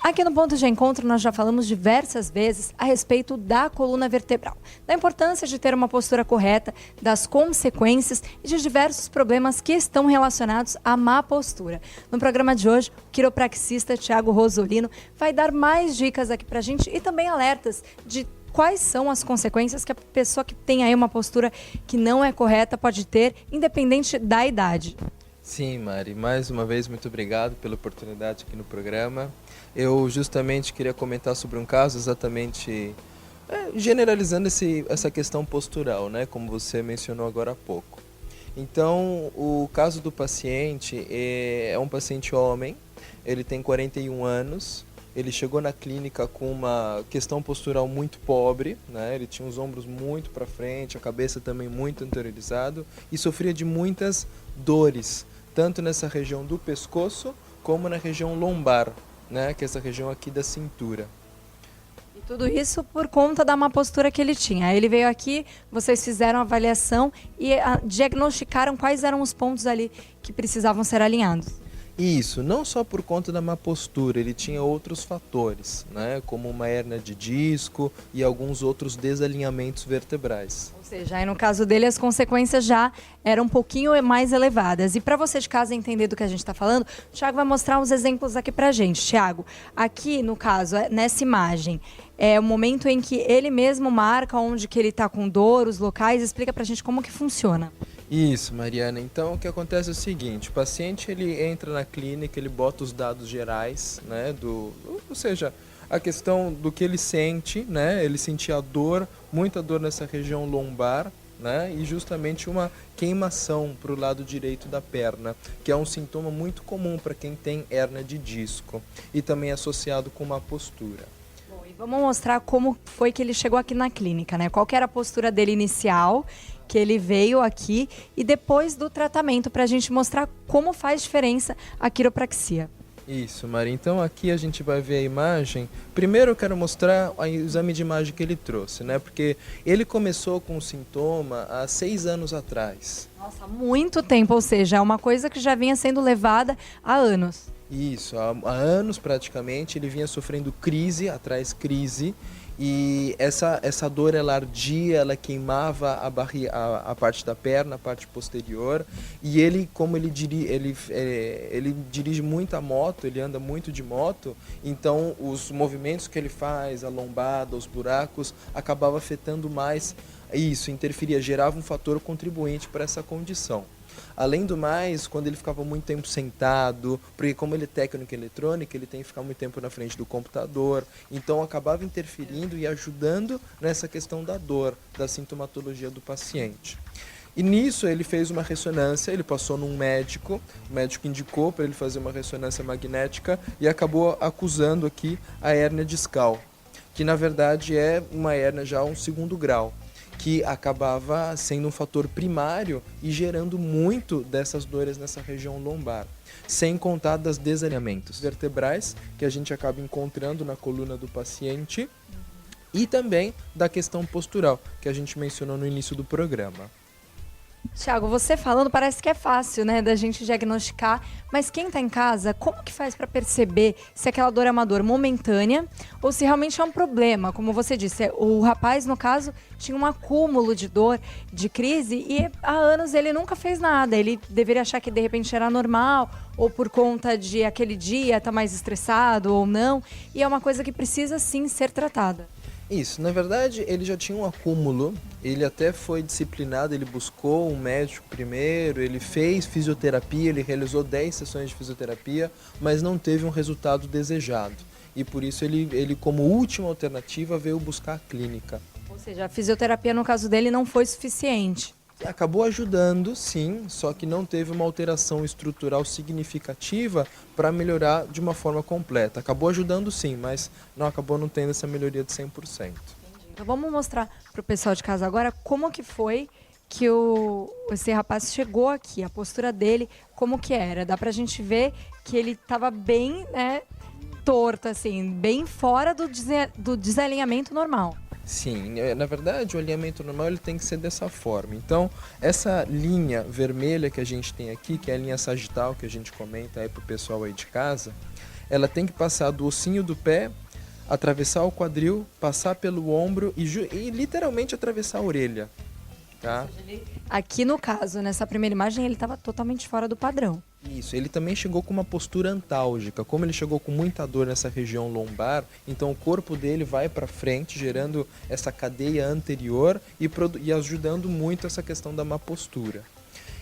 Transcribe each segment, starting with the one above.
Aqui no Ponto de Encontro nós já falamos diversas vezes a respeito da coluna vertebral, da importância de ter uma postura correta, das consequências e de diversos problemas que estão relacionados à má postura. No programa de hoje, o quiropraxista Thiago Rosolino vai dar mais dicas aqui pra gente e também alertas de quais são as consequências que a pessoa que tem aí uma postura que não é correta pode ter, independente da idade. Sim, Mari, mais uma vez muito obrigado pela oportunidade aqui no programa. Eu justamente queria comentar sobre um caso exatamente generalizando essa questão postural, né, como você mencionou agora há pouco. Então, o caso do paciente é um paciente homem, ele tem 41 anos, ele chegou na clínica com uma questão postural muito pobre, né? Ele tinha os ombros muito para frente, a cabeça também muito anteriorizado e sofria de muitas dores, tanto nessa região do pescoço como na região lombar, né? Que é essa região aqui da cintura. E tudo isso por conta da má postura que ele tinha. Aí ele veio aqui, vocês fizeram a avaliação e diagnosticaram quais eram os pontos ali que precisavam ser alinhados. Isso, não só por conta da má postura, ele tinha outros fatores, né, como uma hérnia de disco e alguns outros desalinhamentos vertebrais. Ou seja, aí no caso dele as consequências já eram um pouquinho mais elevadas. E para você de casa entender do que a gente está falando, o Thiago vai mostrar uns exemplos aqui para a gente. Thiago, aqui no caso, nessa imagem, é o momento em que ele mesmo marca onde que ele está com dor, os locais, explica para a gente como que funciona. Isso, Mariana. Então, o que acontece é o seguinte, o paciente ele entra na clínica, ele bota os dados gerais, né, ou seja, a questão do que ele sente, né, ele sentia dor, muita dor nessa região lombar, né, e justamente uma queimação para o lado direito da perna, que é um sintoma muito comum para quem tem hérnia de disco e também associado com uma postura. Bom, e vamos mostrar como foi que ele chegou aqui na clínica, né? Qual que era a postura dele inicial, que ele veio aqui, e depois do tratamento, para a gente mostrar como faz diferença a quiropraxia. Isso, Maria. Então aqui a gente vai ver a imagem. Primeiro eu quero mostrar o exame de imagem que ele trouxe, né? Porque ele começou com o sintoma há 6 anos atrás. Nossa, muito tempo, ou seja, é uma coisa que já vinha sendo levada há anos. Isso, há anos praticamente ele vinha sofrendo crise atrás crise. E essa dor ela ardia, ela queimava a parte da perna, a parte posterior. E ele, como ele dirige muito a moto, ele anda muito de moto, então os movimentos que ele faz, a lombada, os buracos, acabava afetando mais isso, interferia, gerava um fator contribuinte para essa condição. Além do mais, quando ele ficava muito tempo sentado, porque como ele é técnico em eletrônica, ele tem que ficar muito tempo na frente do computador, então acabava interferindo e ajudando nessa questão da dor, da sintomatologia do paciente. E nisso ele fez uma ressonância, ele passou num médico, o médico indicou para ele fazer uma ressonância magnética e acabou acusando aqui a hérnia discal, que na verdade é uma hérnia já um 2º grau, que acabava sendo um fator primário e gerando muito dessas dores nessa região lombar, sem contar dos desalinhamentos vertebrais que a gente acaba encontrando na coluna do paciente e também da questão postural, que a gente mencionou no início do programa. Thiago, você falando parece que é fácil, né, da gente diagnosticar, mas quem está em casa, como que faz para perceber se aquela dor é uma dor momentânea ou se realmente é um problema? Como você disse, o rapaz, no caso, tinha um acúmulo de dor, de crise, e há anos ele nunca fez nada. Ele deveria achar que de repente era normal, ou por conta de aquele dia estar mais estressado ou não, e é uma coisa que precisa sim ser tratada. Isso, na verdade ele já tinha um acúmulo, ele até foi disciplinado, ele buscou um médico primeiro, ele fez fisioterapia, ele realizou 10 sessões de fisioterapia, mas não teve um resultado desejado. E por isso ele como última alternativa veio buscar a clínica. Ou seja, a fisioterapia no caso dele não foi suficiente. Acabou ajudando, sim, só que não teve uma alteração estrutural significativa para melhorar de uma forma completa. Acabou ajudando, sim, mas acabou não tendo essa melhoria de 100%. Entendi. Então vamos mostrar para o pessoal de casa agora como que foi que esse rapaz chegou aqui, a postura dele, como que era. Dá pra gente ver que ele estava bem, né, torto, assim, bem fora do desalinhamento normal. Sim, na verdade o alinhamento normal ele tem que ser dessa forma. Então, essa linha vermelha que a gente tem aqui, que é a linha sagital que a gente comenta aí pro pessoal aí de casa, ela tem que passar do ossinho do pé, atravessar o quadril, passar pelo ombro e literalmente atravessar a orelha. Tá? Aqui no caso, nessa primeira imagem, ele estava totalmente fora do padrão. Isso, ele também chegou com uma postura antálgica. Como ele chegou com muita dor nessa região lombar, então o corpo dele vai para frente, gerando essa cadeia anterior e ajudando muito essa questão da má postura.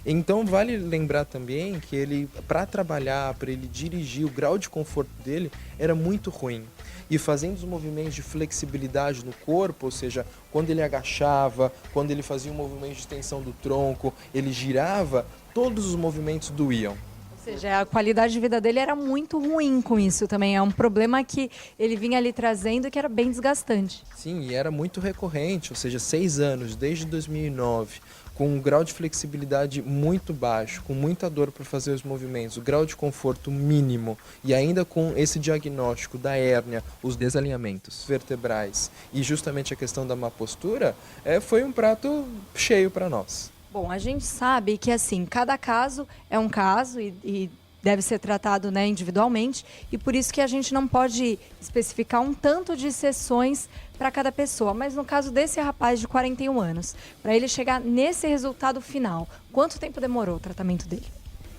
Então vale lembrar também que ele, para trabalhar, para ele dirigir, o grau de conforto dele era muito ruim. E fazendo os movimentos de flexibilidade no corpo, ou seja, quando ele agachava, quando ele fazia um movimento de extensão do tronco, ele girava, todos os movimentos doíam. Ou seja, a qualidade de vida dele era muito ruim com isso também. É um problema que ele vinha ali trazendo que era bem desgastante. Sim, e era muito recorrente, ou seja, 6 anos, desde 2009, com um grau de flexibilidade muito baixo, com muita dor para fazer os movimentos, o grau de conforto mínimo e ainda com esse diagnóstico da hérnia, os desalinhamentos vertebrais e justamente a questão da má postura, foi um prato cheio para nós. Bom, a gente sabe que assim, cada caso é um caso e deve ser tratado, né, individualmente, e por isso que a gente não pode especificar um tanto de sessões para cada pessoa. Mas no caso desse rapaz de 41 anos, para ele chegar nesse resultado final, quanto tempo demorou o tratamento dele?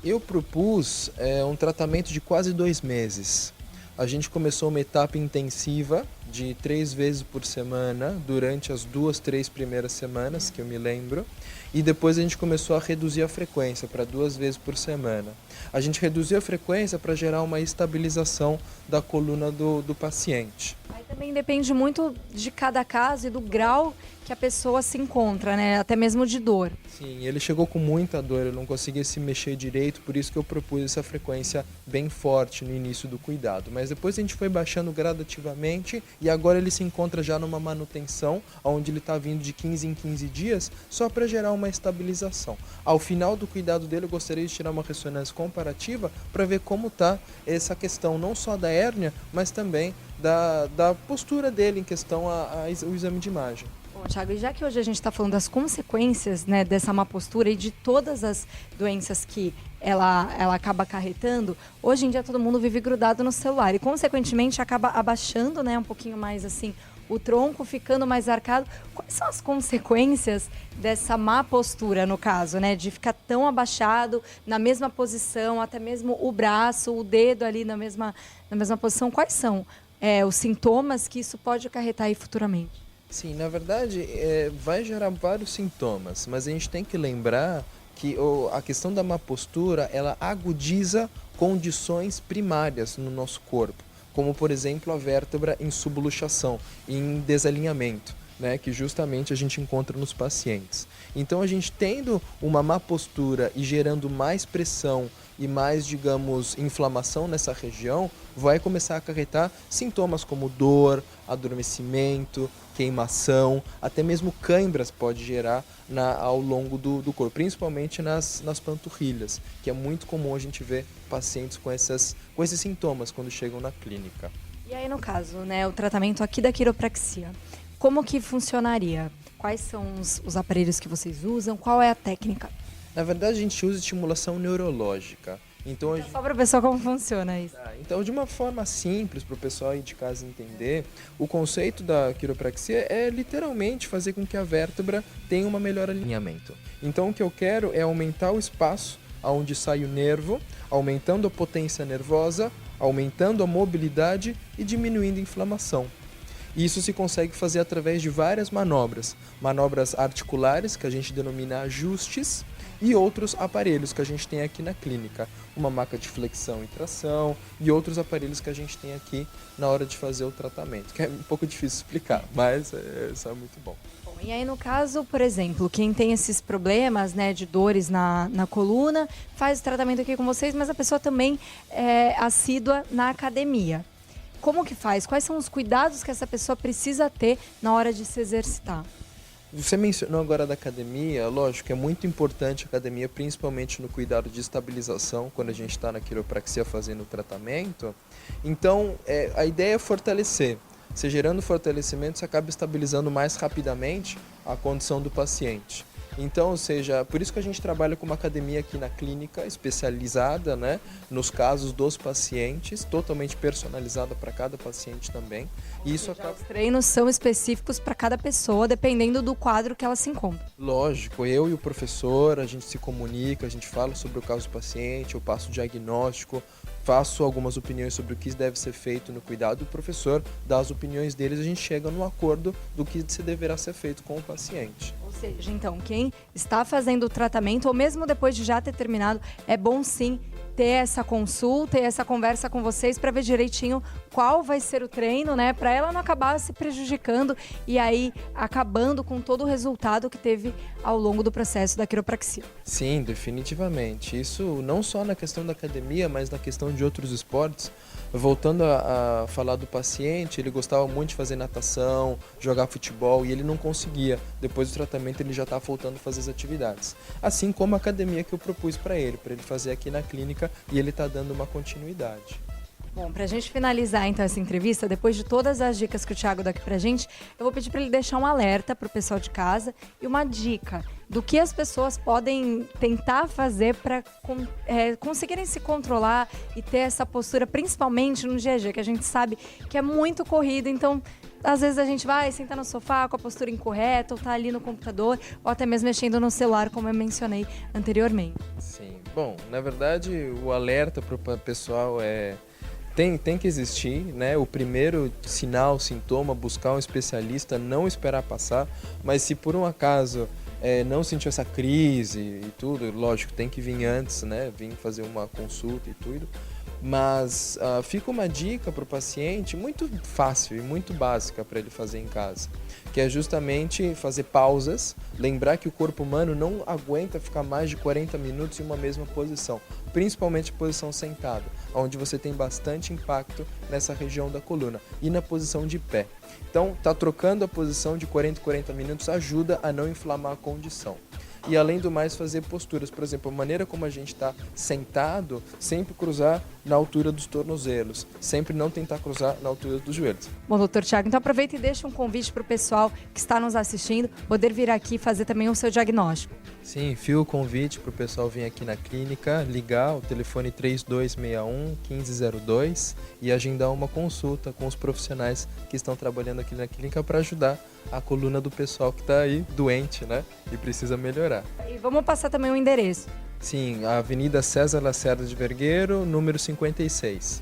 Eu propus um tratamento de quase 2 meses. A gente começou uma etapa intensiva de 3 vezes por semana durante as 2, 3 primeiras semanas, que eu me lembro. E depois a gente começou a reduzir a frequência para 2 vezes por semana. A gente reduziu a frequência para gerar uma estabilização da coluna do paciente. Aí também depende muito de cada caso e do grau que a pessoa se encontra, né? Até mesmo de dor. Sim, ele chegou com muita dor, ele não conseguia se mexer direito, por isso que eu propus essa frequência bem forte no início do cuidado. Mas depois a gente foi baixando gradativamente e agora ele se encontra já numa manutenção, onde ele está vindo de 15 em 15 dias, só para gerar uma estabilização. Ao final do cuidado dele, eu gostaria de tirar uma ressonância comparativa para ver como está essa questão, não só da hérnia, mas também da postura dele em questão ao exame de imagem. Bom, Thiago, e já que hoje a gente está falando das consequências, né, dessa má postura e de todas as doenças que ela acaba acarretando, hoje em dia todo mundo vive grudado no celular e, consequentemente, acaba abaixando, né, um pouquinho mais assim o tronco, ficando mais arcado. Quais são as consequências dessa má postura, no caso, né, de ficar tão abaixado, na mesma posição, até mesmo o braço, o dedo ali na mesma posição? Quais são os sintomas que isso pode acarretar aí futuramente? Sim, na verdade, vai gerar vários sintomas, mas a gente tem que lembrar que a questão da má postura, ela agudiza condições primárias no nosso corpo, como, por exemplo, a vértebra em subluxação, em desalinhamento, né, que justamente a gente encontra nos pacientes. Então, a gente tendo uma má postura e gerando mais pressão e mais, digamos, inflamação nessa região, vai começar a acarretar sintomas como dor, adormecimento, queimação, até mesmo câimbras pode gerar ao longo do corpo, principalmente nas panturrilhas, que é muito comum a gente ver pacientes com esses sintomas quando chegam na clínica. E aí, no caso, né, o tratamento aqui da quiropraxia, como que funcionaria? Quais são os aparelhos que vocês usam? Qual é a técnica? Na verdade, a gente usa estimulação neurológica. Então, Só para o pessoal como funciona isso. Então, de uma forma simples para o pessoal aí de casa entender, o conceito da quiropraxia é literalmente fazer com que a vértebra tenha um melhor alinhamento. Então, o que eu quero é aumentar o espaço onde sai o nervo, aumentando a potência nervosa, aumentando a mobilidade e diminuindo a inflamação. Isso se consegue fazer através de várias manobras. Manobras articulares, que a gente denomina ajustes, e outros aparelhos que a gente tem aqui na clínica. Uma maca de flexão e tração e outros aparelhos que a gente tem aqui na hora de fazer o tratamento, que é um pouco difícil explicar, mas isso é muito bom. Bom, e aí, no caso, por exemplo, quem tem esses problemas, né, de dores na coluna, faz o tratamento aqui com vocês, mas a pessoa também é assídua na academia. Como que faz? Quais são os cuidados que essa pessoa precisa ter na hora de se exercitar? Você mencionou agora da academia, lógico, é muito importante a academia, principalmente no cuidado de estabilização, quando a gente está na quiropraxia fazendo o tratamento. Então, a ideia é fortalecer. Você gerando fortalecimento, você acaba estabilizando mais rapidamente a condição do paciente. Então, ou seja, por isso que a gente trabalha com uma academia aqui na clínica especializada, né, nos casos dos pacientes, totalmente personalizada para cada paciente também. E isso acaba... Os treinos são específicos para cada pessoa, dependendo do quadro que ela se encontra. Lógico, eu e o professor, a gente se comunica, a gente fala sobre o caso do paciente, eu passo o diagnóstico, faço algumas opiniões sobre o que deve ser feito no cuidado, e o professor dá as opiniões deles, a gente chega no acordo do que se deverá ser feito com o paciente. Ou seja, então, quem está fazendo o tratamento, ou mesmo depois de já ter terminado, é bom sim ter essa consulta e essa conversa com vocês para ver direitinho qual vai ser o treino, né? Para ela não acabar se prejudicando e aí acabando com todo o resultado que teve ao longo do processo da quiropraxia. Sim, definitivamente. Isso não só na questão da academia, mas na questão de outros esportes. Voltando a falar do paciente, ele gostava muito de fazer natação, jogar futebol e ele não conseguia. Depois do tratamento ele já está voltando a fazer as atividades. Assim como a academia que eu propus para ele fazer aqui na clínica e ele está dando uma continuidade. Bom, para a gente finalizar então essa entrevista, depois de todas as dicas que o Thiago dá aqui pra gente, eu vou pedir para ele deixar um alerta para o pessoal de casa e uma dica do que as pessoas podem tentar fazer para conseguirem se controlar e ter essa postura, principalmente no dia a dia, que a gente sabe que é muito corrido, então às vezes a gente vai sentar no sofá com a postura incorreta, ou tá ali no computador, ou até mesmo mexendo no celular, como eu mencionei anteriormente. Sim, bom, na verdade o alerta para o pessoal tem que existir, né? O primeiro sinal, sintoma, buscar um especialista, não esperar passar, mas se por um acaso não sentiu essa crise e tudo, lógico, tem que vir antes, né? Vir fazer uma consulta e tudo. Mas fica uma dica para o paciente muito fácil e muito básica para ele fazer em casa, que é justamente fazer pausas, lembrar que o corpo humano não aguenta ficar mais de 40 minutos em uma mesma posição, principalmente posição sentada, onde você tem bastante impacto nessa região da coluna, e na posição de pé. Então, tá trocando a posição de 40 minutos ajuda a não inflamar a condição. E além do mais, fazer posturas, por exemplo, a maneira como a gente está sentado, sempre cruzar na altura dos tornozelos, sempre não tentar cruzar na altura dos joelhos. Bom, doutor Thiago, então aproveita e deixa um convite para o pessoal que está nos assistindo poder vir aqui e fazer também o seu diagnóstico. Sim, fio o convite para o pessoal vir aqui na clínica, ligar o telefone 3261-1502 e agendar uma consulta com os profissionais que estão trabalhando aqui na clínica para ajudar a coluna do pessoal que está aí doente, né? E precisa melhorar. E vamos passar também o endereço. Sim, a Avenida César Lacerda de Vergueiro, número 56.